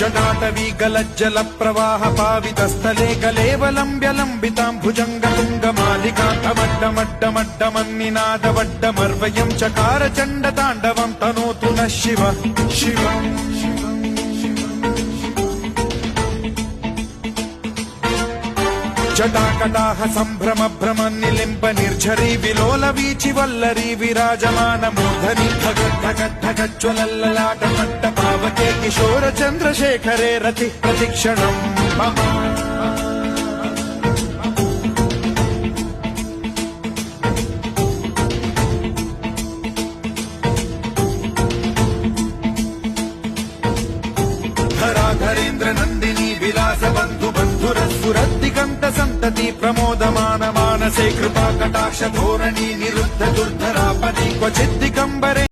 जटाटवी गलज्जल प्रवाह पावितस्थले कलेवलम्ब्य लम्बितां भुजङ्गतुङ्गमालिकान्तमड्डमड्डमड्डमन्निनादवड्डमर्वयं चकार चण्डताण्डवं तनोतु नः शिव शिव जटाकटाह सम्भ्रम भ्रम निलिम्ब निर्झरी विलोल वीचि वल्लरी विराजमान मूर्धनि धगद्धगद्धगज्ज्वलल्ललाट मट्ट पावके किशोर चन्द्रशेखरे रति प्रतिक्षणम् मम धराधरेन्द्र नन्दिनी विलास बन्धु बन्धुरस्फुरद्दिगन्त सन्तति प्रमोदमान मानसे कृपा कटाक्ष धोरणी निरुद्ध दुर्धरापदि क्वचिद्दिगम्बरे